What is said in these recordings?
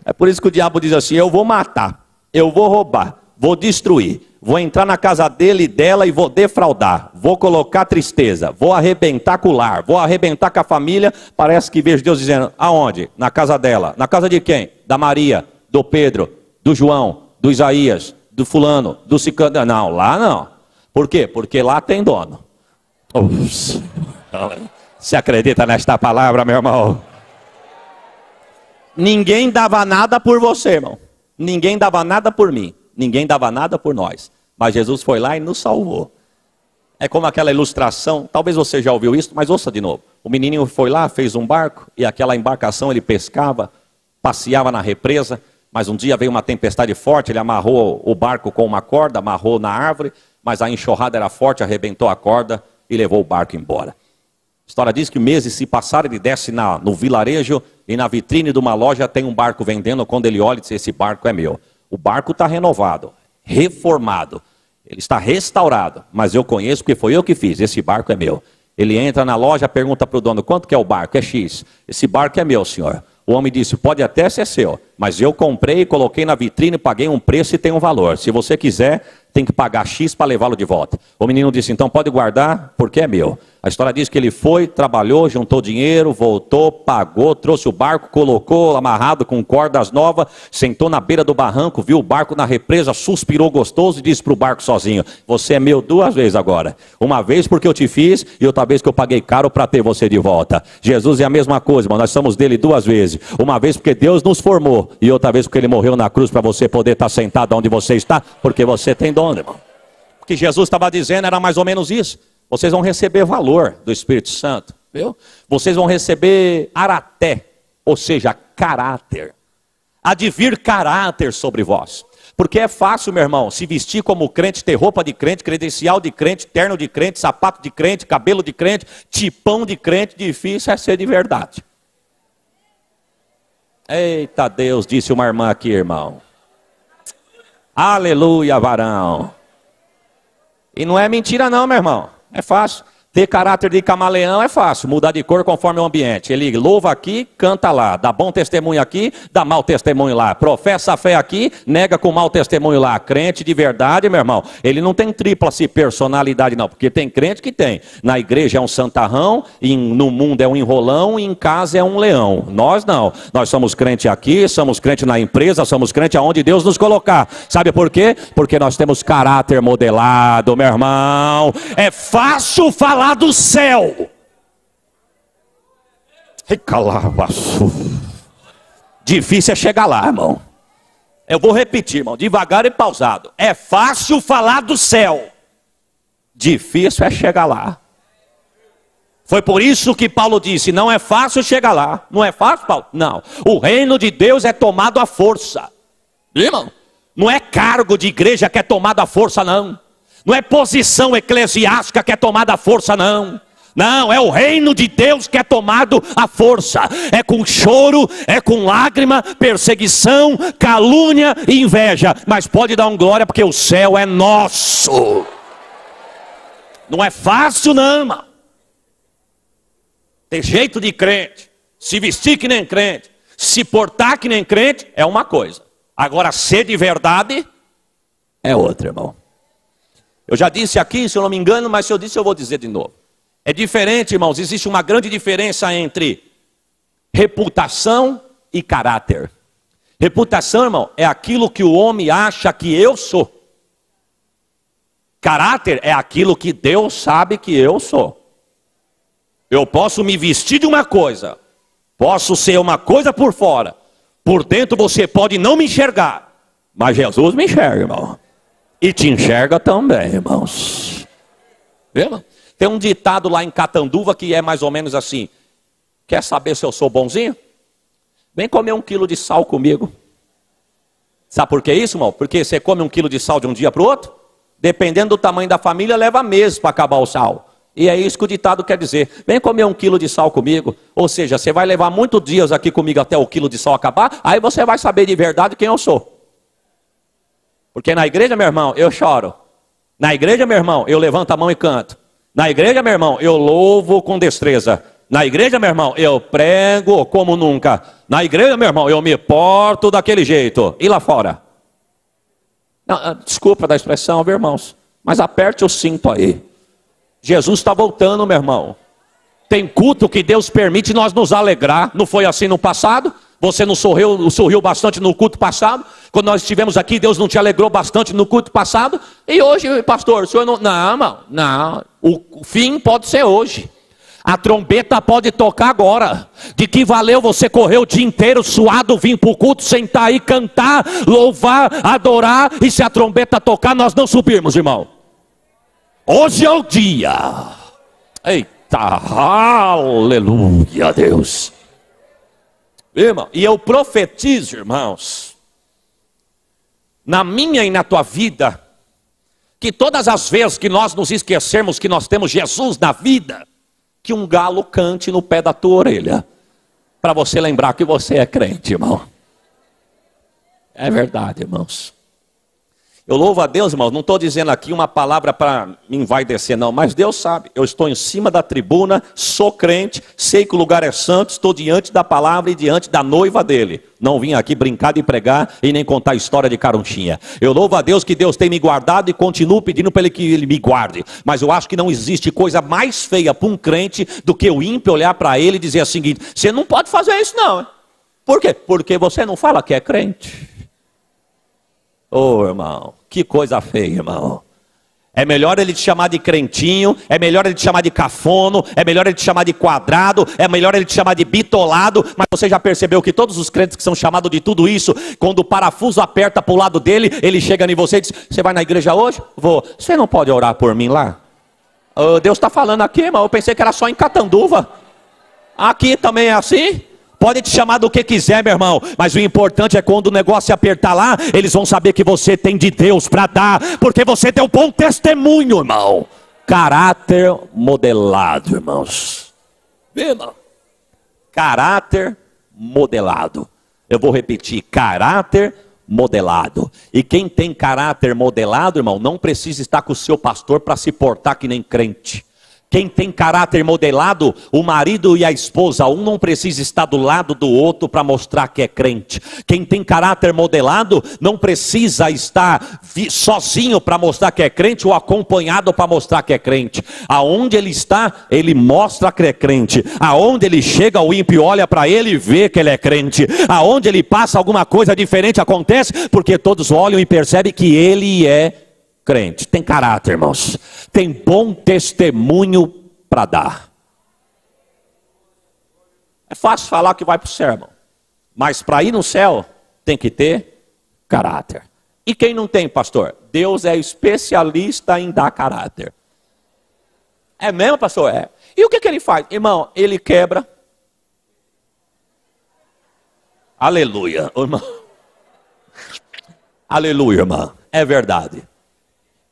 É por isso que o diabo diz assim: eu vou matar, eu vou roubar, vou destruir, vou entrar na casa dele e dela e vou defraudar, vou colocar tristeza, vou arrebentar com o lar, vou arrebentar com a família. Parece que vejo Deus dizendo: aonde? Na casa dela. Na casa de quem? Da Maria, do Pedro, do João, do Isaías, do fulano, do ciclano. Não, lá não. Por quê? Porque lá tem dono. Ups. Você acredita nesta palavra, meu irmão? Ninguém dava nada por você, irmão. Ninguém dava nada por mim. Ninguém dava nada por nós. Mas Jesus foi lá e nos salvou. É como aquela ilustração, talvez você já ouviu isso, mas ouça de novo. O menininho foi lá, fez um barco, e aquela embarcação ele pescava, passeava na represa, mas um dia veio uma tempestade forte, ele amarrou o barco com uma corda, amarrou na árvore, mas a enxurrada era forte, arrebentou a corda e levou o barco embora. A história diz que meses se passaram, ele desce no vilarejo e na vitrine de uma loja tem um barco vendendo. Quando ele olha e diz: esse barco é meu. O barco está renovado, reformado, ele está restaurado, mas eu conheço porque foi eu que fiz, esse barco é meu. Ele entra na loja, pergunta para o dono: quanto que é o barco? É X. Esse barco é meu, senhor. O homem disse: pode até ser seu, mas eu comprei, coloquei na vitrine, paguei um preço e tem um valor. Se você quiser, tem que pagar X para levá-lo de volta. O menino disse: então pode guardar, porque é meu. A história diz que ele foi, trabalhou, juntou dinheiro, voltou, pagou, trouxe o barco, colocou amarrado com cordas novas, sentou na beira do barranco, viu o barco na represa, suspirou gostoso e disse para o barco sozinho: você é meu 2 vezes agora. Uma vez porque eu te fiz e outra vez que eu paguei caro para ter você de volta. Jesus é a mesma coisa, irmão. Nós somos dele 2 vezes. Uma vez porque Deus nos formou e outra vez porque ele morreu na cruz para você poder estar sentado onde você está, porque você tem dono, irmão. O que Jesus estava dizendo era mais ou menos isso. Vocês vão receber valor do Espírito Santo, viu? Vocês vão receber araté, ou seja, caráter. Há de vir caráter sobre vós. Porque é fácil, meu irmão, se vestir como crente, ter roupa de crente, credencial de crente, terno de crente, sapato de crente, cabelo de crente, tipão de crente. Difícil é ser de verdade. Eita Deus, disse uma irmã aqui, irmão. Aleluia, varão. E não é mentira não, meu irmão. É fácil. Ter caráter de camaleão é fácil. Mudar de cor conforme o ambiente. Ele louva aqui, canta lá. Dá bom testemunho aqui, dá mau testemunho lá. Professa a fé aqui, nega com mau testemunho lá. Crente de verdade, meu irmão, ele não tem tríplice personalidade não. Porque tem crente que tem. Na igreja é um santarrão, no mundo é um enrolão, e em casa é um leão. Nós não. Nós somos crente aqui, somos crente na empresa, somos crente aonde Deus nos colocar. Sabe por quê? Porque nós temos caráter modelado, meu irmão. É fácil falar do céu. Difícil é chegar lá, irmão. Eu vou repetir, irmão, devagar e pausado. É fácil falar do céu. Difícil é chegar lá. Foi por isso que Paulo disse: não é fácil chegar lá. Não é fácil, Paulo? Não. O reino de Deus é tomado à força. Irmão, não é cargo de igreja que é tomado à força, não. Não é posição eclesiástica que é tomada à força, não. Não, é o reino de Deus que é tomado à força. É com choro, é com lágrima, perseguição, calúnia e inveja. Mas pode dar um glória porque o céu é nosso. Não é fácil não, irmão. Ter jeito de crente, se vestir que nem crente, se portar que nem crente é uma coisa. Agora ser de verdade é outra, irmão. Eu já disse aqui, se eu não me engano, mas se eu disse eu vou dizer de novo. É diferente, irmãos, existe uma grande diferença entre reputação e caráter. Reputação, irmão, é aquilo que o homem acha que eu sou. Caráter é aquilo que Deus sabe que eu sou. Eu posso me vestir de uma coisa, posso ser uma coisa por fora, por dentro você pode não me enxergar, mas Jesus me enxerga, irmão. E te enxerga também, irmãos. Viu? Tem um ditado lá em Catanduva que é mais ou menos assim: quer saber se eu sou bonzinho? Vem comer 1 quilo de sal comigo. Sabe por que isso, irmão? Porque você come 1 quilo de sal de um dia para o outro, dependendo do tamanho da família, leva meses para acabar o sal. E é isso que o ditado quer dizer: vem comer 1 quilo de sal comigo. Ou seja, você vai levar muitos dias aqui comigo até o quilo de sal acabar, aí você vai saber de verdade quem eu sou. Porque na igreja, meu irmão, eu choro. Na igreja, meu irmão, eu levanto a mão e canto. Na igreja, meu irmão, eu louvo com destreza. Na igreja, meu irmão, eu prego como nunca. Na igreja, meu irmão, eu me porto daquele jeito. E lá fora? Não, desculpa da expressão, viu, irmãos? Mas aperte o cinto aí. Jesus está voltando, meu irmão. Tem culto que Deus permite nós nos alegrar. Não foi assim no passado? Você não sorriu bastante no culto passado? Quando nós estivemos aqui, Deus não te alegrou bastante no culto passado? E hoje, pastor, o senhor não... Não, irmão, não. O fim pode ser hoje. A trombeta pode tocar agora. De que valeu você correr o dia inteiro suado, vir para o culto, sentar aí, cantar, louvar, adorar, e se a trombeta tocar, nós não subirmos, irmão. Hoje é o dia. Eita, aleluia, Deus. Irmão, e eu profetizo, irmãos, na minha e na tua vida, que todas as vezes que nós nos esquecermos que nós temos Jesus na vida, que um galo cante no pé da tua orelha, para você lembrar que você é crente, irmão. É verdade, irmãos. Eu louvo a Deus, irmãos, não estou dizendo aqui uma palavra para me envaidecer, não, mas Deus sabe, eu estou em cima da tribuna, sou crente, sei que o lugar é santo, estou diante da palavra e diante da noiva dele. Não vim aqui brincar de pregar e nem contar a história de carunchinha. Eu louvo a Deus que Deus tem me guardado e continuo pedindo para ele que ele me guarde. Mas eu acho que não existe coisa mais feia para um crente do que o ímpio olhar para ele e dizer o seguinte: você não pode fazer isso não. Por quê? Porque você não fala que é crente. Oh, irmão, que coisa feia, irmão. É melhor ele te chamar de crentinho, é melhor ele te chamar de cafono, é melhor ele te chamar de quadrado, é melhor ele te chamar de bitolado. Mas você já percebeu que todos os crentes que são chamados de tudo isso, quando o parafuso aperta para o lado dele, ele chega em você e diz: você vai na igreja hoje? Vou. Você não pode orar por mim lá? Oh, Deus está falando aqui, irmão, eu pensei que era só em Catanduva. Aqui também é assim? Pode te chamar do que quiser, meu irmão, mas o importante é quando o negócio apertar lá, eles vão saber que você tem de Deus para dar, porque você deu bom testemunho, irmão. Caráter modelado, irmãos. Irmão, caráter modelado. Eu vou repetir: caráter modelado. E quem tem caráter modelado, irmão, não precisa estar com o seu pastor para se portar que nem crente. Quem tem caráter modelado, o marido e a esposa, um não precisa estar do lado do outro para mostrar que é crente. Quem tem caráter modelado, não precisa estar sozinho para mostrar que é crente, ou acompanhado para mostrar que é crente. Aonde ele está, ele mostra que é crente. Aonde ele chega, o ímpio olha para ele e vê que ele é crente. Aonde ele passa, alguma coisa diferente acontece, porque todos olham e percebem que ele é crente. Tem caráter, irmãos. Tem bom testemunho para dar. É fácil falar que vai para o céu, irmão, mas para ir no céu tem que ter caráter. E quem não tem, pastor? Deus é especialista em dar caráter. É mesmo, pastor? É. E o que ele faz? Irmão, ele quebra. Aleluia, irmão. Aleluia, irmão. É verdade.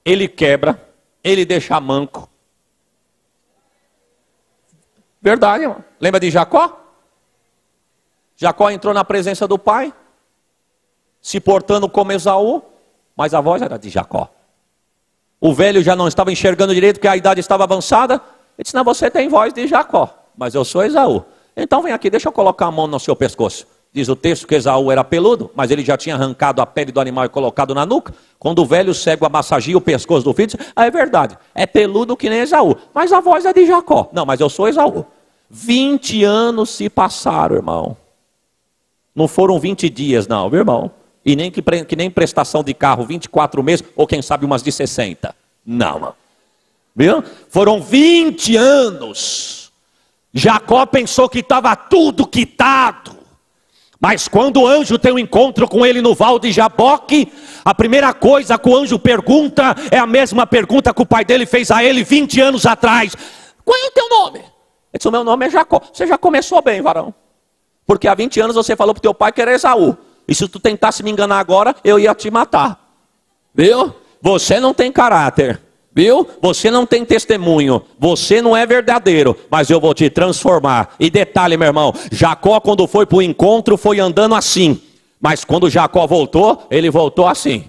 Ele quebra, ele deixa manco. Verdade, irmão. Lembra de Jacó? Jacó entrou na presença do pai, se portando como Esaú, mas a voz era de Jacó. O velho já não estava enxergando direito, porque a idade estava avançada. Ele disse: não, você tem voz de Jacó, mas eu sou Esaú. Então vem aqui, deixa eu colocar a mão no seu pescoço. Diz o texto que Esaú era peludo, mas ele já tinha arrancado a pele do animal e colocado na nuca. Quando o velho cego massageia o pescoço do filho, diz: é verdade, é peludo que nem Esaú, mas a voz é de Jacó. Não, mas eu sou Esaú. 20 anos se passaram, irmão. Não foram 20 dias não, meu irmão. E nem que nem prestação de carro, 24 meses, ou quem sabe umas de 60. Não, irmão. Viu? Foram 20 anos. Jacó pensou que estava tudo quitado. Mas quando o anjo tem um encontro com ele no val de Jaboque, a primeira coisa que o anjo pergunta é a mesma pergunta que o pai dele fez a ele 20 anos atrás: qual é o teu nome? Ele disse: o meu nome é Jacó. Você já começou bem, varão, porque há 20 anos você falou para o teu pai que era Esaú, e se tu tentasse me enganar agora, eu ia te matar. Viu? Você não tem caráter. Viu? Você não tem testemunho, você não é verdadeiro, mas eu vou te transformar. E detalhe, meu irmão, Jacó quando foi para o encontro foi andando assim, mas quando Jacó voltou, ele voltou assim.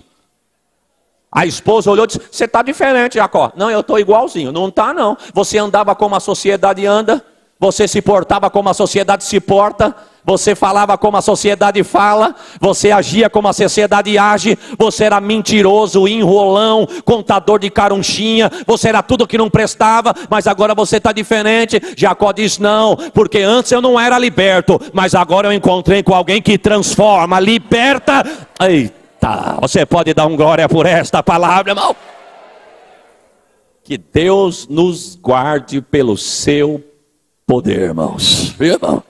A esposa olhou e disse: você está diferente, Jacó. Não, eu estou igualzinho. Não está não. Você andava como a sociedade anda, você se portava como a sociedade se porta, você falava como a sociedade fala, você agia como a sociedade age, você era mentiroso, enrolão, contador de carunchinha, você era tudo que não prestava, mas agora você está diferente. Jacó diz: não, porque antes eu não era liberto, mas agora eu encontrei com alguém que transforma, liberta. Eita, você pode dar um glória por esta palavra, irmão? Que Deus nos guarde pelo seu poder, irmãos. Viu, irmão?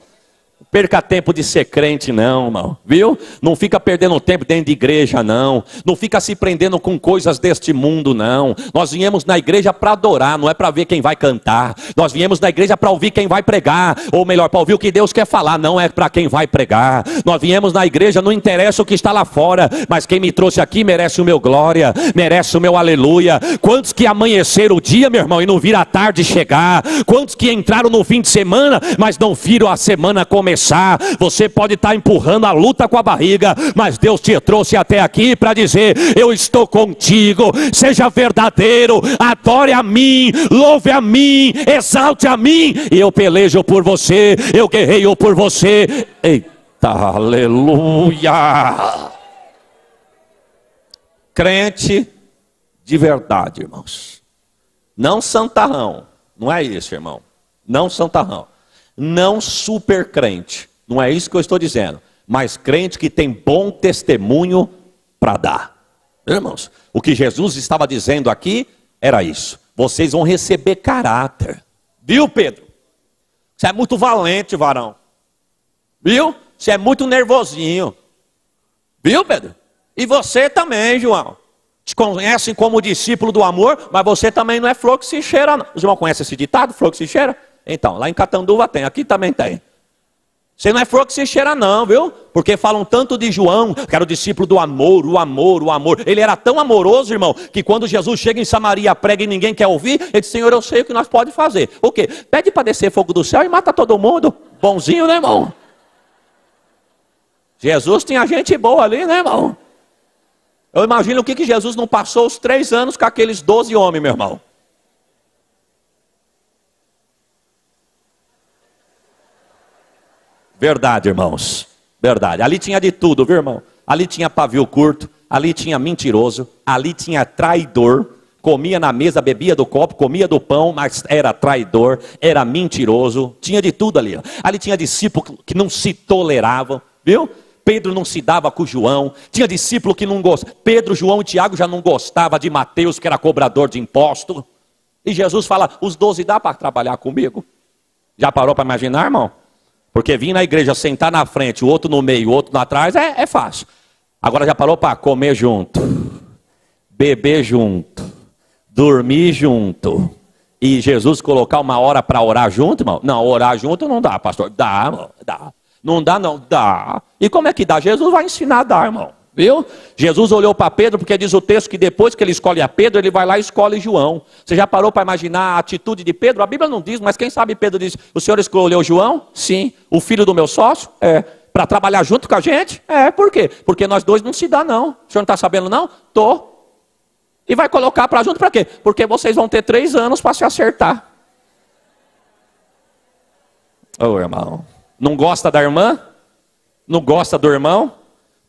Perca tempo de ser crente não, irmão, viu? Não fica perdendo tempo dentro de igreja não. Não fica se prendendo com coisas deste mundo não. Nós viemos na igreja para adorar, não é para ver quem vai cantar. Nós viemos na igreja para ouvir quem vai pregar. Ou melhor, para ouvir o que Deus quer falar, não é para quem vai pregar. Nós viemos na igreja, não interessa o que está lá fora, mas quem me trouxe aqui merece o meu glória, merece o meu aleluia. Quantos que amanheceram o dia, meu irmão, e não viram a tarde chegar? Quantos que entraram no fim de semana, mas não viram a semana começar? Você pode estar empurrando a luta com a barriga, mas Deus te trouxe até aqui para dizer: eu estou contigo. Seja verdadeiro, adore a mim, louve a mim, exalte a mim, e eu pelejo por você, eu guerreio por você. Eita, aleluia. Crente de verdade, irmãos, não santarrão, não é isso, irmão, não santarrão, não super crente, não é isso que eu estou dizendo, mas crente que tem bom testemunho para dar. Irmãos, o que Jesus estava dizendo aqui era isso: vocês vão receber caráter. Viu, Pedro? Você é muito valente, varão. Viu? Você é muito nervosinho. Viu, Pedro? E você também, João. Te conhecem como discípulo do amor, mas você também não é flor que se cheira não. Os irmãos conhecem esse ditado, flor que se cheira? Então, lá em Catanduva tem, aqui também tem. Você não é flor que se cheira não, viu? Porque falam tanto de João, que era o discípulo do amor, o amor, o amor. Ele era tão amoroso, irmão, que quando Jesus chega em Samaria, prega e ninguém quer ouvir, ele diz: Senhor, eu sei o que nós podemos fazer. O quê? Pede para descer fogo do céu e mata todo mundo. Bonzinho, né, irmão? Jesus tinha gente boa ali, né, irmão? Eu imagino o que Jesus não passou os 3 anos com aqueles 12 homens, meu irmão. Verdade, irmãos, verdade. Ali tinha de tudo, viu, irmão? Ali tinha pavio curto, ali tinha mentiroso, ali tinha traidor. Comia na mesa, bebia do copo, comia do pão, mas era traidor, era mentiroso. Tinha de tudo ali. Ali tinha discípulo que não se toleravam, viu? Pedro não se dava com João. Tinha discípulo que não gostava. Pedro, João e Tiago já não gostavam de Mateus, que era cobrador de imposto. E Jesus fala: os 12 dá para trabalhar comigo? Já parou para imaginar, irmão? Porque vir na igreja, sentar na frente, o outro no meio, o outro atrás, é fácil. Agora já parou para comer junto, beber junto, dormir junto, e Jesus colocar uma hora para orar junto, irmão? Não, orar junto não dá, pastor. Dá, irmão, dá. Não dá, não, dá. E como é que dá? Jesus vai ensinar a dar, irmão. Viu? Jesus olhou para Pedro, porque diz o texto que depois que ele escolhe a Pedro, ele vai lá e escolhe João. Você já parou para imaginar a atitude de Pedro? A Bíblia não diz, mas quem sabe Pedro diz: o senhor escolheu João? Sim. O filho do meu sócio? É. Para trabalhar junto com a gente? É. Por quê? Porque nós dois não se dá não. O senhor não está sabendo não? Tô. E vai colocar para junto para quê? Porque vocês vão ter 3 anos para se acertar. Ô, irmão, não gosta da irmã? Não gosta do irmão?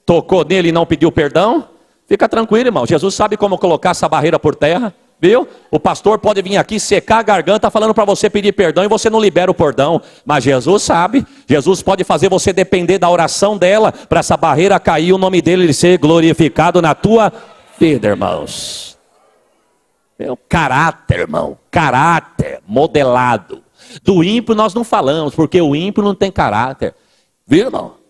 Tocou nele e não pediu perdão? Fica tranquilo, irmão. Jesus sabe como colocar essa barreira por terra. Viu? O pastor pode vir aqui secar a garganta falando para você pedir perdão e você não libera o perdão. Mas Jesus sabe. Jesus pode fazer você depender da oração dela para essa barreira cair e o nome dele ser glorificado na tua vida, irmãos. Meu caráter, irmão. Caráter modelado. Do ímpio nós não falamos, porque o ímpio não tem caráter. Viu, irmão?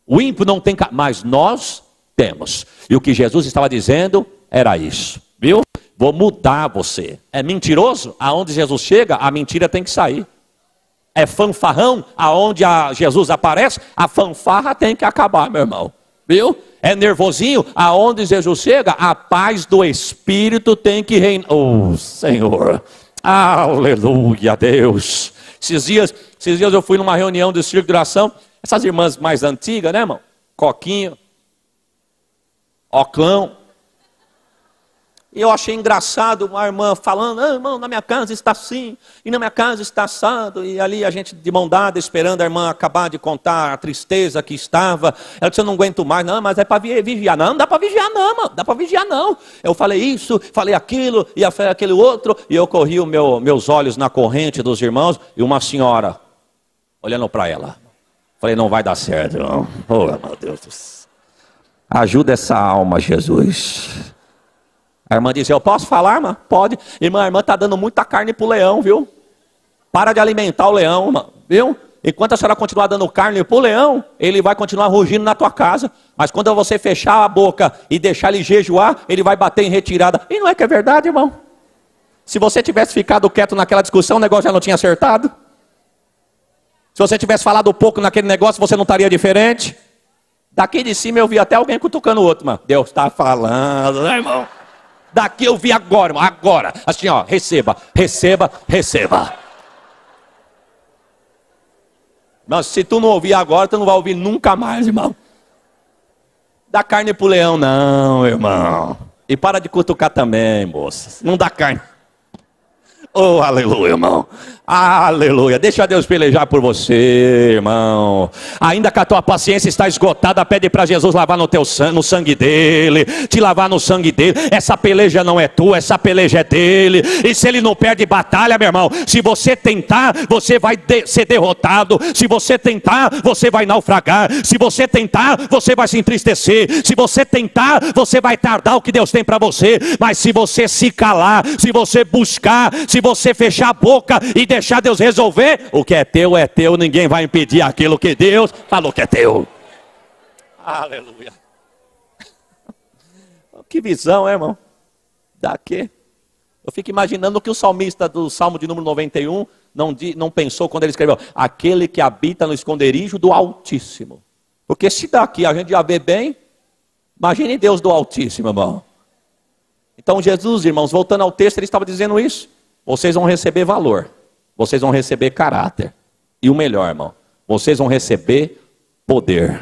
O ímpio não tem, mas nós temos. E o que Jesus estava dizendo era isso, viu? Vou mudar você. É mentiroso? Aonde Jesus chega, a mentira tem que sair. É fanfarrão? Aonde Jesus aparece, a fanfarra tem que acabar, meu irmão. Viu? É nervosinho? Aonde Jesus chega, a paz do Espírito tem que reinar. Oh, Senhor. Aleluia, Deus. Esses dias eu fui numa reunião do Círculo de Oração. Essas irmãs mais antigas, né, irmão? Coquinho, Oclão. E eu achei engraçado uma irmã falando, irmão, na minha casa está assim, e na minha casa está assado. E ali a gente de mão dada, esperando a irmã acabar de contar a tristeza que estava. Ela disse, eu não aguento mais. Não, mas é para vigiar. Não dá para vigiar não, mano. Dá para vigiar não. Eu falei isso, falei aquilo, e falei aquele outro. E eu corri meus olhos na corrente dos irmãos, e uma senhora, olhando para ela. Falei, não vai dar certo, não. Oh, meu Deus do céu. Ajuda essa alma, Jesus. A irmã disse, eu posso falar, irmã? Pode. Irmã, a irmã está dando muita carne para o leão, viu? Para de alimentar o leão, irmã, viu? Enquanto a senhora continuar dando carne para o leão, ele vai continuar rugindo na tua casa. Mas quando você fechar a boca e deixar ele jejuar, ele vai bater em retirada. E não é que é verdade, irmão? Se você tivesse ficado quieto naquela discussão, o negócio já não tinha acertado. Se você tivesse falado pouco naquele negócio, você não estaria diferente. Daqui de cima eu vi até alguém cutucando o outro, mano. Deus está falando, né, irmão? Daqui eu vi agora, irmão, agora. Assim, ó, receba, receba, receba. Mas se tu não ouvir agora, tu não vai ouvir nunca mais, irmão. Dá carne pro leão, não, irmão. E para de cutucar também, moças. Não dá carne. Oh, aleluia, irmão. Aleluia. Deixa Deus pelejar por você, irmão. Ainda que a tua paciência está esgotada, pede para Jesus lavar no teu sangue, no sangue dele, te lavar no sangue dele. Essa peleja não é tua, essa peleja é dele. E se ele não perde batalha, meu irmão, se você tentar, você vai ser derrotado. Se você tentar, você vai naufragar. Se você tentar, você vai se entristecer. Se você tentar, você vai tardar o que Deus tem para você. Mas se você se calar, se você buscar, se você fechar a boca e deixar Deus resolver, o que é teu, ninguém vai impedir aquilo que Deus falou que é teu. Aleluia. Que visão, irmão. Daqui. Eu fico imaginando o que o salmista do Salmo de número 91 não pensou quando ele escreveu, aquele que habita no esconderijo do Altíssimo. Porque se daqui a gente já vê bem, imagine Deus do Altíssimo, irmão. Então Jesus, irmãos, voltando ao texto, ele estava dizendo isso. Vocês vão receber valor. Vocês vão receber caráter. E o melhor, irmão, vocês vão receber poder.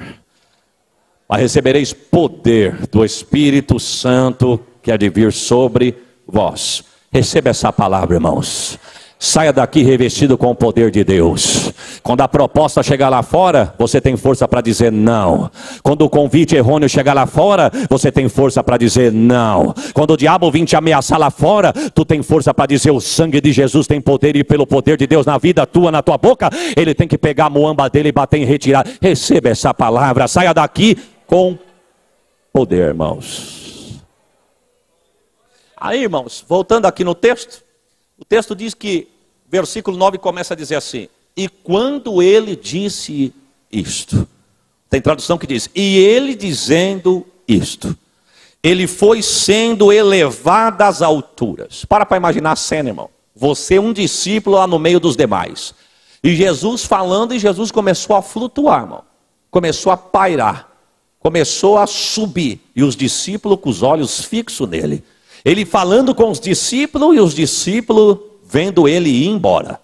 Mas recebereis poder do Espírito Santo que há de vir sobre vós. Receba essa palavra, irmãos. Saia daqui revestido com o poder de Deus. Quando a proposta chegar lá fora, você tem força para dizer não. Quando o convite errôneo chegar lá fora, você tem força para dizer não. Quando o diabo vir te ameaçar lá fora, tu tem força para dizer o sangue de Jesus tem poder, e pelo poder de Deus na vida tua, na tua boca, ele tem que pegar a moamba dele e bater em retirada. Receba essa palavra, saia daqui com poder, irmãos. Aí, irmãos, voltando aqui no texto, o texto diz que, versículo 9 começa a dizer assim, e quando ele disse isto, tem tradução que diz, e ele dizendo isto, ele foi sendo elevado às alturas. Para imaginar a cena, irmão. Você um discípulo lá no meio dos demais. E Jesus falando, e Jesus começou a flutuar, irmão. Começou a pairar. Começou a subir. E os discípulos com os olhos fixos nele. Ele falando com os discípulos, e os discípulos vendo ele ir embora.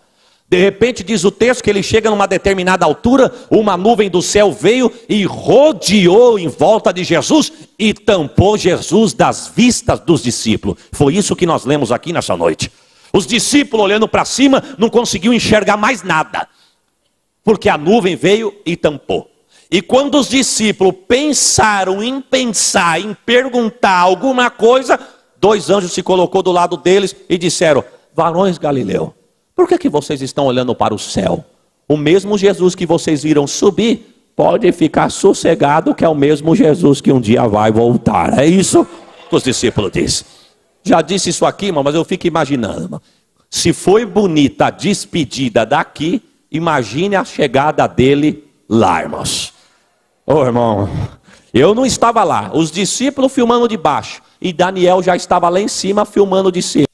De repente diz o texto que ele chega numa determinada altura, uma nuvem do céu veio e rodeou em volta de Jesus e tampou Jesus das vistas dos discípulos. Foi isso que nós lemos aqui nessa noite. Os discípulos olhando para cima não conseguiam enxergar mais nada, porque a nuvem veio e tampou. E quando os discípulos pensaram em perguntar alguma coisa, 2 anjos se colocou do lado deles e disseram, varões Galileu, por que vocês estão olhando para o céu? O mesmo Jesus que vocês viram subir, pode ficar sossegado que é o mesmo Jesus que um dia vai voltar. É isso que os discípulos dizem. Já disse isso aqui, irmão, mas eu fico imaginando, irmão. Se foi bonita a despedida daqui, imagine a chegada dele lá, irmãos. Ô, irmão, eu não estava lá. Os discípulos filmando de baixo. E Daniel já estava lá em cima filmando de cima.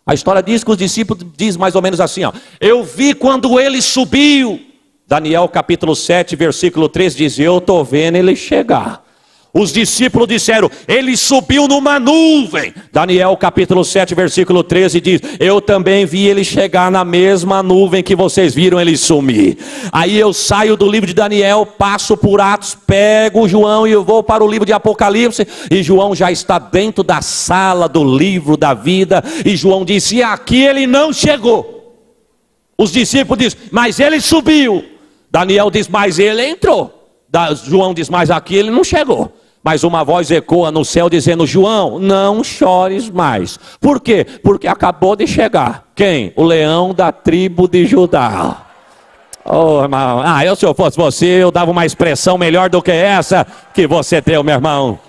A história diz que os discípulos diz mais ou menos assim, ó. Eu vi quando ele subiu. Daniel capítulo 7, versículo 3 diz, eu estou vendo ele chegar. Os discípulos disseram, ele subiu numa nuvem. Daniel capítulo 7, versículo 13 diz, eu também vi ele chegar na mesma nuvem que vocês viram ele sumir. Aí eu saio do livro de Daniel, passo por Atos, pego João e eu vou para o livro de Apocalipse. E João já está dentro da sala do livro da vida. E João disse, e aqui ele não chegou. Os discípulos dizem, mas ele subiu. Daniel diz, mas ele entrou. João diz, mas aqui ele não chegou. Mas uma voz ecoa no céu dizendo, João, não chores mais. Por quê? Porque acabou de chegar. Quem? O leão da tribo de Judá. Oh, irmão. Se eu fosse você, eu dava uma expressão melhor do que essa que você deu, meu irmão.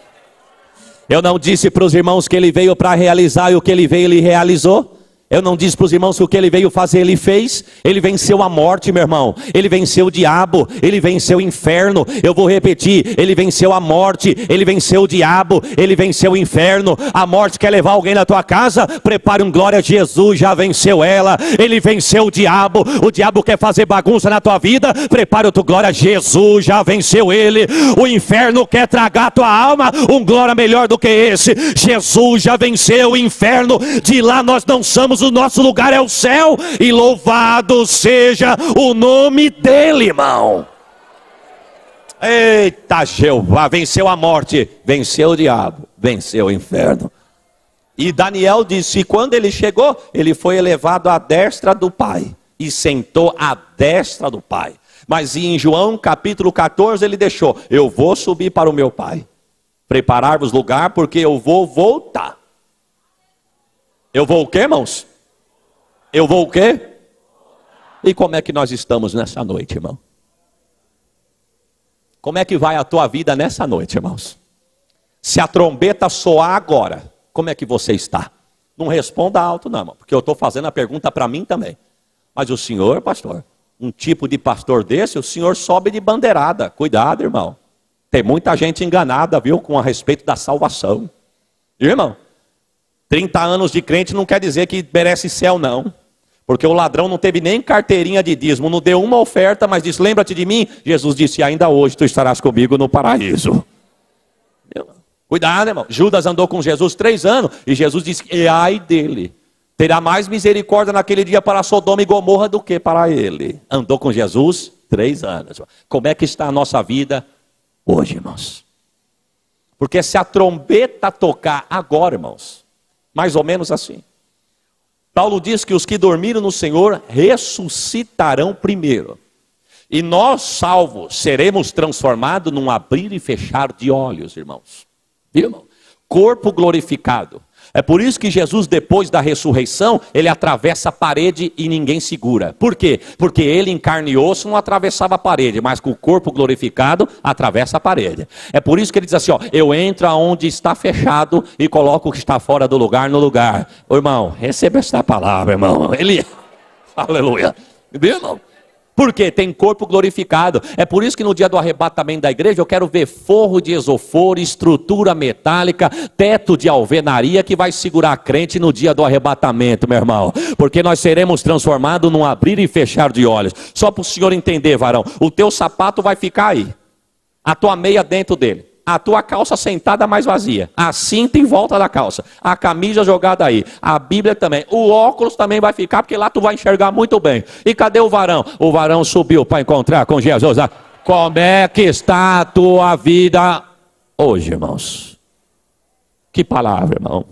Eu não disse para os irmãos que ele veio para realizar e o que ele veio, ele realizou. Eu não disse para os irmãos que o que ele veio fazer, ele fez. Ele venceu a morte, meu irmão. Ele venceu o diabo. Ele venceu o inferno. Eu vou repetir. Ele venceu a morte. Ele venceu o diabo. Ele venceu o inferno. A morte quer levar alguém na tua casa? Prepare um glória a Jesus. Já venceu ela. Ele venceu o diabo. O diabo quer fazer bagunça na tua vida? Prepare outro glória a Jesus. Já venceu ele. O inferno quer tragar a tua alma? Um glória melhor do que esse. Jesus já venceu o inferno. De lá nós não somos. O nosso lugar é o céu, e louvado seja o nome dele, irmão. Eita, Jeová, venceu a morte, venceu o diabo, venceu o inferno. E Daniel disse, quando ele chegou, ele foi elevado à destra do Pai, e sentou à destra do Pai. Mas em João capítulo 14 ele deixou, eu vou subir para o meu Pai, preparar-vos lugar, porque eu vou voltar. Eu vou o quê, irmãos? Eu vou o quê? E como é que nós estamos nessa noite, irmão? Como é que vai a tua vida nessa noite, irmãos? Se a trombeta soar agora, como é que você está? Não responda alto não, irmão, porque eu estou fazendo a pergunta para mim também. Mas o senhor, pastor, um tipo de pastor desse, o senhor sobe de bandeirada. Cuidado, irmão. Tem muita gente enganada, viu, com a respeito da salvação. Irmão, 30 anos de crente não quer dizer que merece céu, não. Porque o ladrão não teve nem carteirinha de dízimo, não deu uma oferta, mas disse, lembra-te de mim? Jesus disse, ainda hoje tu estarás comigo no paraíso. Cuidado, irmão. Judas andou com Jesus 3 anos, e Jesus disse, e ai dele. Terá mais misericórdia naquele dia para Sodoma e Gomorra do que para ele. Andou com Jesus 3 anos. Como é que está a nossa vida hoje, irmãos? Porque se a trombeta tocar agora, irmãos, mais ou menos assim. Paulo diz que os que dormiram no Senhor ressuscitarão primeiro. E nós, salvos, seremos transformados num abrir e fechar de olhos, irmãos. Viu, irmão? Corpo glorificado. É por isso que Jesus, depois da ressurreição, ele atravessa a parede e ninguém segura. Por quê? Porque ele em carne e osso não atravessava a parede, mas com o corpo glorificado atravessa a parede. É por isso que ele diz assim, ó, eu entro aonde está fechado e coloco o que está fora do lugar no lugar. Ô, irmão, receba essa palavra, irmão. Ele, aleluia. Viu, irmão? Porque tem corpo glorificado. É por isso que no dia do arrebatamento da igreja eu quero ver forro de isoforo, estrutura metálica, teto de alvenaria que vai segurar a crente no dia do arrebatamento, meu irmão. Porque nós seremos transformados num abrir e fechar de olhos. Só para o senhor entender, varão, o teu sapato vai ficar aí, a tua meia dentro dele, a tua calça sentada mais vazia, a cinta em volta da calça, a camisa jogada aí, a Bíblia também, o óculos também vai ficar, porque lá tu vai enxergar muito bem. E cadê o varão? O varão subiu para encontrar com Jesus. Como é que está a tua vida hoje, irmãos? Que palavra, irmão.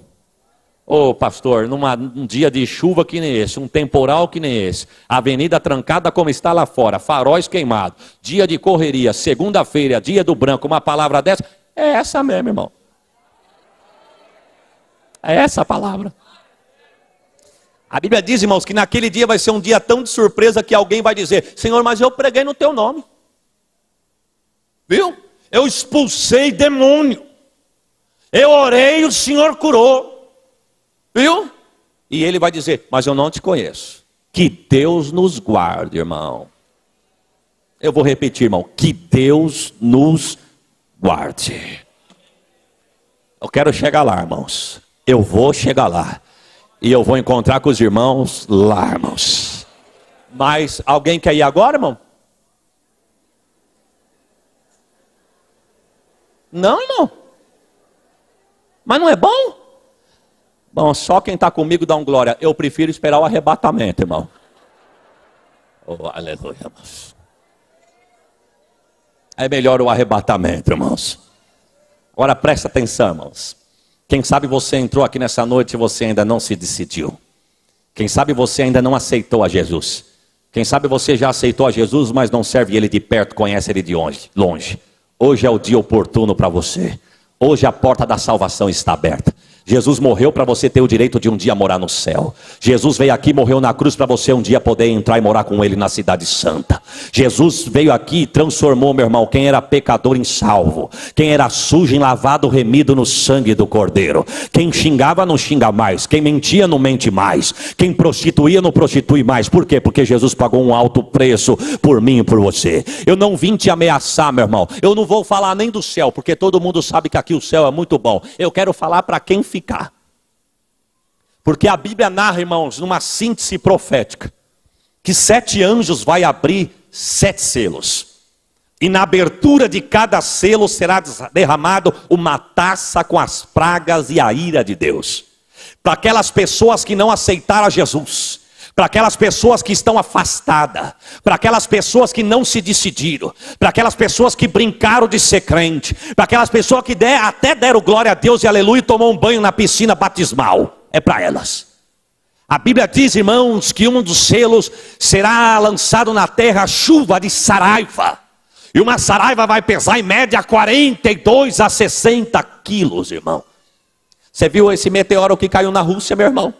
Ô pastor, num dia de chuva que nem esse, um temporal que nem esse, avenida trancada como está lá fora, faróis queimados, dia de correria, segunda-feira, dia do branco, uma palavra dessa, é essa mesmo, irmão. É essa a palavra. A Bíblia diz, irmãos, que naquele dia vai ser um dia tão de surpresa que alguém vai dizer, Senhor, mas eu preguei no teu nome. Viu? Eu expulsei demônio. Eu orei e o Senhor curou. Viu? E ele vai dizer, mas eu não te conheço. Que Deus nos guarde, irmão. Eu vou repetir, irmão. Que Deus nos guarde. Eu quero chegar lá, irmãos. Eu vou chegar lá. E eu vou encontrar com os irmãos lá, irmãos. Mas alguém quer ir agora, irmão? Não, irmão. Mas não é bom? Bom, só quem está comigo dá um glória. Eu prefiro esperar o arrebatamento, irmão. Oh, aleluia, irmãos. É melhor o arrebatamento, irmãos. Agora presta atenção, irmãos. Quem sabe você entrou aqui nessa noite e você ainda não se decidiu. Quem sabe você ainda não aceitou a Jesus. Quem sabe você já aceitou a Jesus, mas não serve ele de perto, conhece ele de longe. Hoje é o dia oportuno para você. Hoje a porta da salvação está aberta. Jesus morreu para você ter o direito de um dia morar no céu. Jesus veio aqui, morreu na cruz para você um dia poder entrar e morar com ele na cidade santa. Jesus veio aqui e transformou, meu irmão, quem era pecador em salvo. Quem era sujo em lavado, remido no sangue do Cordeiro. Quem xingava não xinga mais. Quem mentia não mente mais. Quem prostituía não prostitui mais. Por quê? Porque Jesus pagou um alto preço por mim e por você. Eu não vim te ameaçar, meu irmão. Eu não vou falar nem do céu, porque todo mundo sabe que aqui o céu é muito bom. Eu quero falar para quem ficar. Porque a Bíblia narra, irmãos, numa síntese profética, que 7 anjos vai abrir 7 selos. E na abertura de cada selo será derramado uma taça com as pragas e a ira de Deus. Para aquelas pessoas que não aceitaram a Jesus, para aquelas pessoas que estão afastadas, para aquelas pessoas que não se decidiram, para aquelas pessoas que brincaram de ser crente, para aquelas pessoas que até deram glória a Deus e aleluia e tomou um banho na piscina batismal. É para elas. A Bíblia diz, irmãos, que um dos selos será lançado na terra chuva de saraiva. E uma saraiva vai pesar em média 42 a 60 quilos, irmão. Você viu esse meteoro que caiu na Rússia, meu irmão?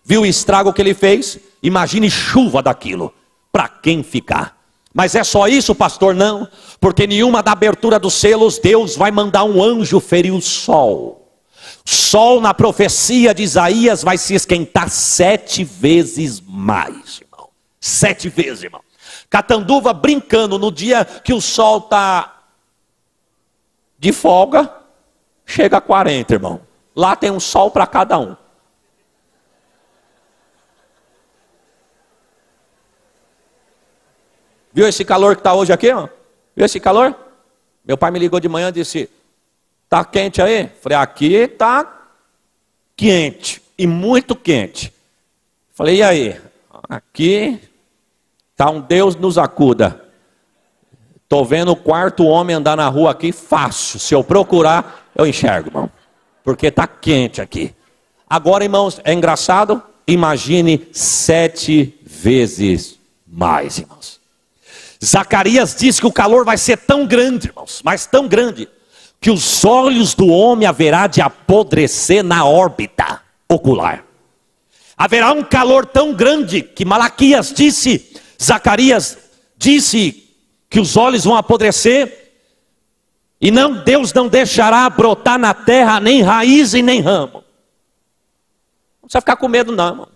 Viu o estrago que ele fez? Imagine chuva daquilo. Para quem ficar? Mas é só isso, pastor? Não. Porque nenhuma da abertura dos selos, Deus vai mandar um anjo ferir o sol. O sol na profecia de Isaías vai se esquentar 7 vezes mais, irmão. 7 vezes, irmão. Catanduva brincando no dia que o sol está de folga, chega a 40, irmão. Lá tem um sol para cada um. Viu esse calor que está hoje aqui? Ó? Viu esse calor? Meu pai me ligou de manhã e disse: tá quente aí? Falei: aqui tá quente, e muito quente. Falei: e aí? Aqui tá um Deus nos acuda. Tô vendo o 4º homem andar na rua aqui fácil. Se eu procurar, eu enxergo, irmão. Porque tá quente aqui. Agora, irmãos, é engraçado? Imagine 7 vezes mais, irmãos. Zacarias diz que o calor vai ser tão grande, irmãos, mas tão grande, que os olhos do homem haverá de apodrecer na órbita ocular. Haverá um calor tão grande que Malaquias disse, Zacarias disse que os olhos vão apodrecer e Deus não deixará brotar na terra nem raiz e nem ramo. Não precisa ficar com medo não, irmão.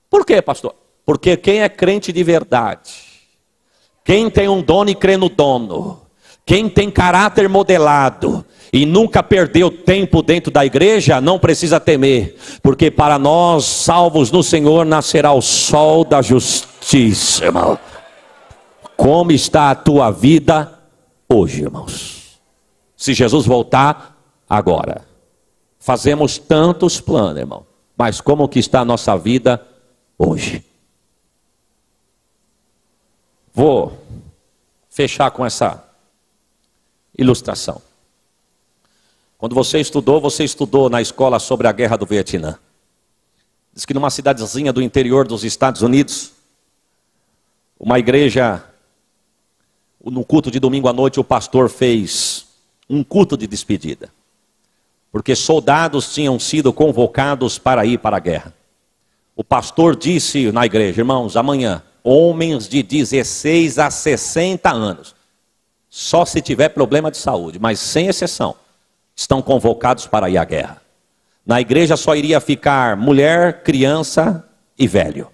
Por quê, pastor? Porque quem é crente de verdade, quem tem um dono e crê no dono, quem tem caráter modelado e nunca perdeu tempo dentro da igreja, não precisa temer, porque para nós, salvos no Senhor, nascerá o sol da justiça, irmão. Como está a tua vida hoje, irmãos? Se Jesus voltar agora, fazemos tantos planos, irmão, mas como que está a nossa vida hoje? Vou fechar com essa ilustração. Quando você estudou na escola sobre a guerra do Vietnã. Diz que numa cidadezinha do interior dos Estados Unidos, uma igreja, no culto de domingo à noite, o pastor fez um culto de despedida. Porque soldados tinham sido convocados para ir para a guerra. O pastor disse na igreja: irmãos, amanhã, homens de 16 a 60 anos, só se tiver problema de saúde, mas sem exceção, estão convocados para ir à guerra. Na igreja só iria ficar mulher, criança e velho.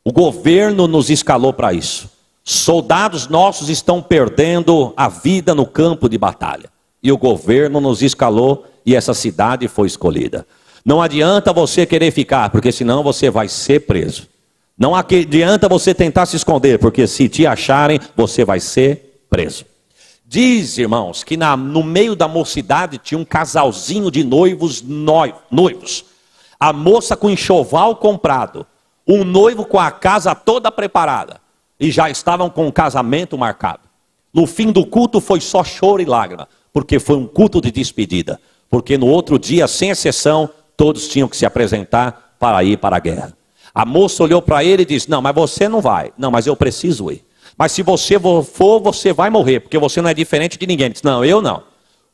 O governo nos escalou para isso. Soldados nossos estão perdendo a vida no campo de batalha. E o governo nos escalou e essa cidade foi escolhida. Não adianta você querer ficar, porque senão você vai ser preso. Não adianta você tentar se esconder, porque se te acharem, você vai ser preso. Diz, irmãos, que no meio da mocidade tinha um casalzinho de noivos. A moça com enxoval comprado, o noivo com a casa toda preparada. E já estavam com o casamento marcado. No fim do culto foi só choro e lágrima, porque foi um culto de despedida. Porque no outro dia, sem exceção, todos tinham que se apresentar para ir para a guerra. A moça olhou para ele e disse: não, mas você não vai. Não, mas eu preciso ir. Mas se você for, você vai morrer, porque você não é diferente de ninguém. Ele disse: não, eu não.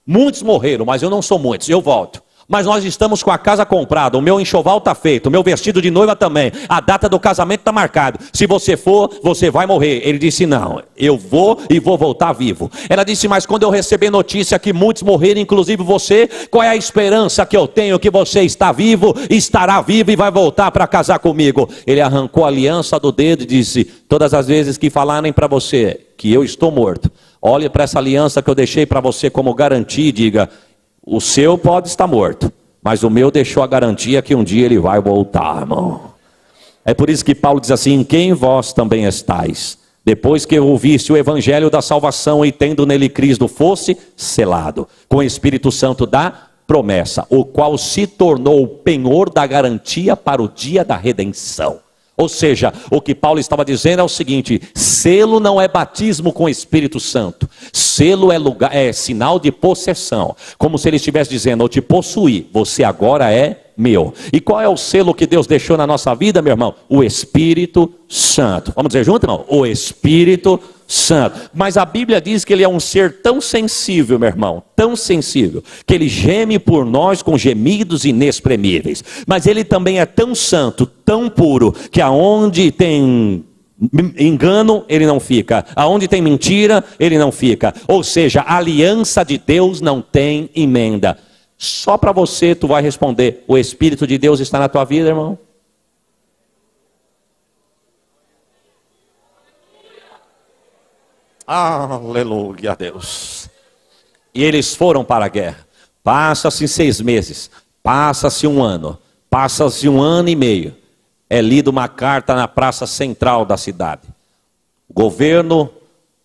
Muitos morreram, mas eu não sou muitos, eu volto. Mas nós estamos com a casa comprada, o meu enxoval está feito, o meu vestido de noiva também, a data do casamento está marcada. Se você for, você vai morrer. Ele disse: não, eu vou e vou voltar vivo. Ela disse: mas quando eu receber notícia que muitos morreram, inclusive você, qual é a esperança que eu tenho que você está vivo, estará vivo e vai voltar para casar comigo? Ele arrancou a aliança do dedo e disse: todas as vezes que falarem para você que eu estou morto, olhe para essa aliança que eu deixei para você como garantia e diga: o seu pode estar morto, mas o meu deixou a garantia que um dia ele vai voltar, irmão. É por isso que Paulo diz assim: em quem vós também estáis, depois que ouviste o evangelho da salvação e tendo nele Cristo, fosse selado com o Espírito Santo da promessa, o qual se tornou o penhor da garantia para o dia da redenção. Ou seja, o que Paulo estava dizendo é o seguinte: selo não é batismo com o Espírito Santo. Selo é sinal de possessão. Como se ele estivesse dizendo: eu te possuí, você agora é meu. E qual é o selo que Deus deixou na nossa vida, meu irmão? O Espírito Santo. Vamos dizer junto, irmão? O Espírito Santo. Mas a Bíblia diz que ele é um ser tão sensível, meu irmão, tão sensível, que ele geme por nós com gemidos inexprimíveis. Mas ele também é tão santo, tão puro, que aonde tem engano, ele não fica. Aonde tem mentira, ele não fica. Ou seja, a aliança de Deus não tem emenda. Só para você, tu vai responder: o Espírito de Deus está na tua vida, irmão? Aleluia a Deus. E eles foram para a guerra. Passa-se 6 meses, passa-se 1 ano, passa-se 1 ano e meio. É lida uma carta na praça central da cidade. O governo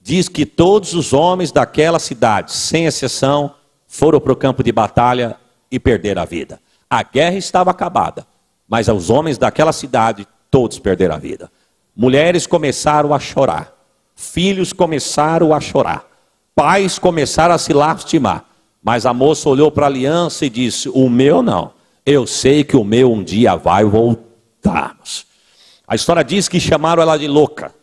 diz que todos os homens daquela cidade, sem exceção, foram para o campo de batalha e perderam a vida. A guerra estava acabada, mas os homens daquela cidade, todos perderam a vida. Mulheres começaram a chorar. Filhos começaram a chorar. Pais começaram a se lastimar. Mas a moça olhou para a aliança e disse: o meu não. Eu sei que o meu um dia vai voltar. A história diz que chamaram ela de louca.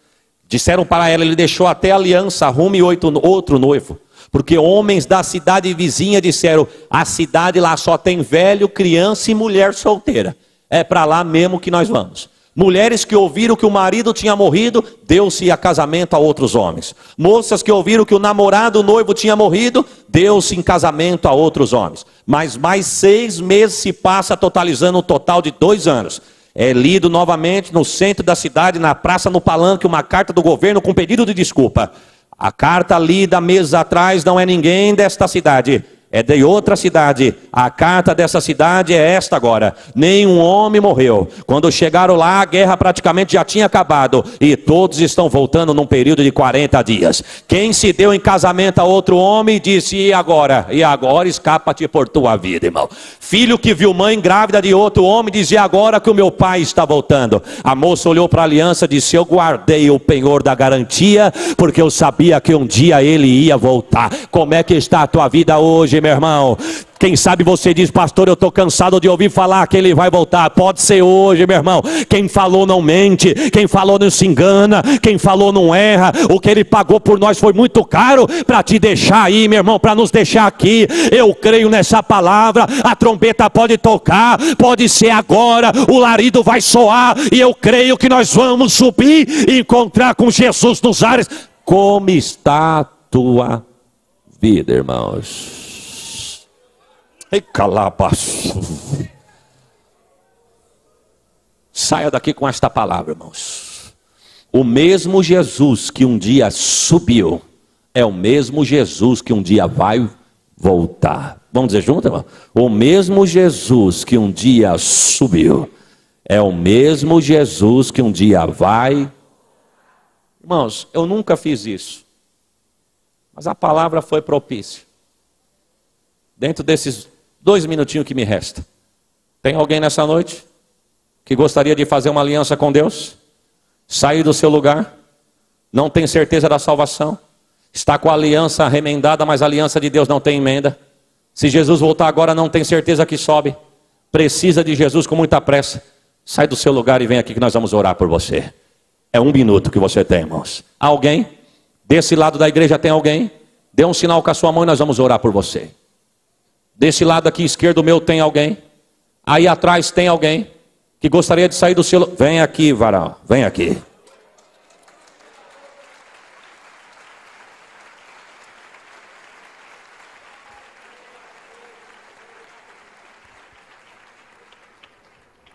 Disseram para ela: ele deixou até a aliança, arrume outro noivo. Porque homens da cidade vizinha disseram: a cidade lá só tem velho, criança e mulher solteira. É para lá mesmo que nós vamos. Mulheres que ouviram que o marido tinha morrido, deu-se a casamento a outros homens. Moças que ouviram que o namorado, o noivo tinha morrido, deu-se em casamento a outros homens. Mas mais 6 meses se passa, totalizando um total de 2 anos. É lido novamente no centro da cidade, na praça, no palanque, uma carta do governo com pedido de desculpa. A carta lida meses atrás não é ninguém desta cidade, é de outra cidade. A carta dessa cidade é esta agora: nenhum homem morreu. Quando chegaram lá, a guerra praticamente já tinha acabado, e todos estão voltando num período de 40 dias. Quem se deu em casamento a outro homem disse: e agora? E agora escapa-te por tua vida, irmão. Filho que viu mãe grávida de outro homem dizia: agora que o meu pai está voltando. A moça olhou para a aliança e disse: eu guardei o penhor da garantia, porque eu sabia que um dia ele ia voltar. Como é que está a tua vida hoje, meu irmão? Quem sabe você diz: pastor, eu estou cansado de ouvir falar que ele vai voltar. Pode ser hoje, meu irmão. Quem falou não mente, quem falou não se engana, quem falou não erra. O que ele pagou por nós foi muito caro para te deixar aí, meu irmão, para nos deixar aqui. Eu creio nessa palavra. A trombeta pode tocar, pode ser agora, o larido vai soar, e eu creio que nós vamos subir e encontrar com Jesus nos ares. Como está a tua vida, irmãos? Saia daqui com esta palavra, irmãos. O mesmo Jesus que um dia subiu é o mesmo Jesus que um dia vai voltar. Vamos dizer junto, irmão? O mesmo Jesus que um dia subiu é o mesmo Jesus que um dia vai. Irmãos, eu nunca fiz isso. Mas a palavra foi propícia. Dentro desses 2 minutinhos que me resta, tem alguém nessa noite que gostaria de fazer uma aliança com Deus? Sair do seu lugar? Não tem certeza da salvação? Está com a aliança remendada, mas a aliança de Deus não tem emenda? Se Jesus voltar agora, não tem certeza que sobe? Precisa de Jesus com muita pressa? Sai do seu lugar e vem aqui que nós vamos orar por você. É 1 minuto que você tem, irmãos. Alguém? Desse lado da igreja tem alguém? Dê um sinal com a sua mão e nós vamos orar por você. Desse lado aqui esquerdo meu tem alguém? Aí atrás tem alguém que gostaria de sair do seu... Vem aqui, varão, vem aqui.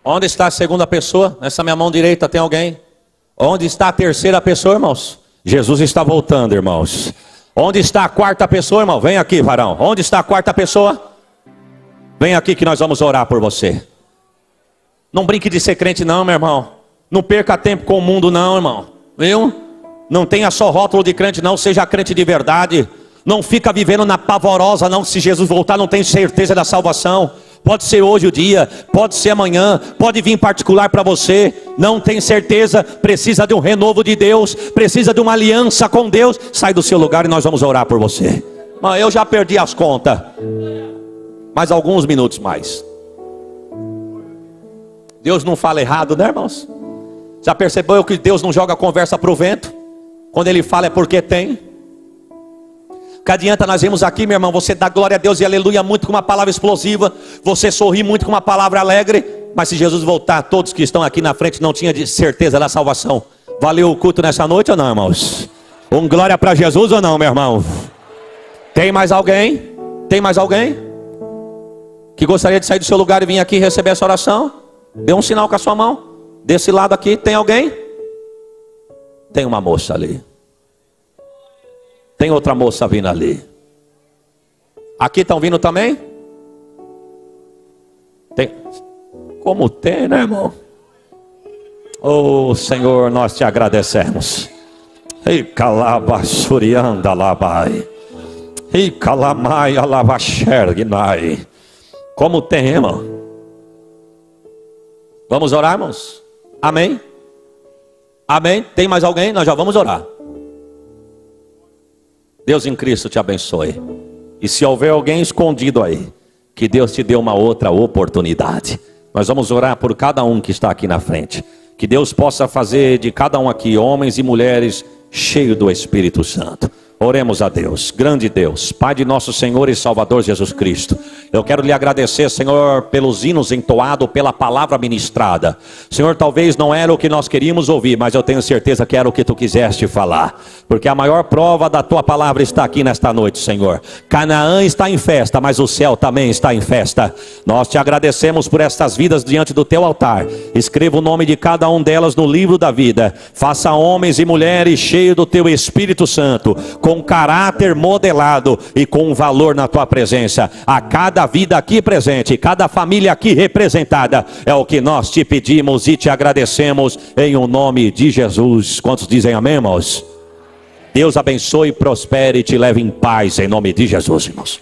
Onde está a segunda pessoa? Nessa minha mão direita tem alguém? Onde está a terceira pessoa, irmãos? Jesus está voltando, irmãos. Onde está a quarta pessoa, irmão? Vem aqui, varão. Onde está a quarta pessoa? Vem aqui que nós vamos orar por você. Não brinque de ser crente não, meu irmão. Não perca tempo com o mundo não, irmão. Viu? Não tenha só rótulo de crente não, seja crente de verdade. Não fica vivendo na pavorosa não, se Jesus voltar não tem certeza da salvação. Pode ser hoje o dia, pode ser amanhã, pode vir em particular para você. Não tem certeza, precisa de um renovo de Deus, precisa de uma aliança com Deus. Sai do seu lugar e nós vamos orar por você. Mas eu já perdi as contas. Mais alguns minutos mais. Deus não fala errado, né, irmãos? Já percebeu que Deus não joga a conversa para o vento? Quando Ele fala é porque tem. Que adianta nós vemos aqui, meu irmão, você dá glória a Deus e aleluia muito com uma palavra explosiva, você sorri muito com uma palavra alegre, mas se Jesus voltar, todos que estão aqui na frente não tinham de certeza da salvação. Valeu o culto nessa noite ou não, irmãos? Um glória para Jesus ou não, meu irmão? Tem mais alguém? Tem mais alguém que gostaria de sair do seu lugar e vir aqui receber essa oração? Dê um sinal com a sua mão. Desse lado aqui, tem alguém? Tem uma moça ali. Tem outra moça vindo ali. Aqui estão vindo também? Tem. Como tem, né, irmão? Oh, Senhor, nós te agradecemos. Ei, calabasurianda labai. Ei, calamai alabaxergnai. Como tem, irmão? Vamos orar, irmãos? Amém? Amém? Tem mais alguém? Nós já vamos orar. Deus em Cristo te abençoe. E se houver alguém escondido aí, que Deus te dê uma outra oportunidade. Nós vamos orar por cada um que está aqui na frente. Que Deus possa fazer de cada um aqui, homens e mulheres, cheios do Espírito Santo. Oremos a Deus, grande Deus, Pai de nosso Senhor e Salvador Jesus Cristo. Eu quero lhe agradecer, Senhor, pelos hinos entoados, pela palavra ministrada. Senhor, talvez não era o que nós queríamos ouvir, mas eu tenho certeza que era o que tu quiseste falar. Porque a maior prova da tua palavra está aqui nesta noite, Senhor. Canaã está em festa, mas o céu também está em festa. Nós te agradecemos por estas vidas diante do teu altar. Escreva o nome de cada um delas no livro da vida. Faça homens e mulheres cheios do teu Espírito Santo, com caráter modelado e com valor na tua presença. A cada vida aqui presente, cada família aqui representada, é o que nós te pedimos e te agradecemos em o nome de Jesus. Quantos dizem amém, irmãos? Deus abençoe, prospere e te leve em paz em nome de Jesus, irmãos.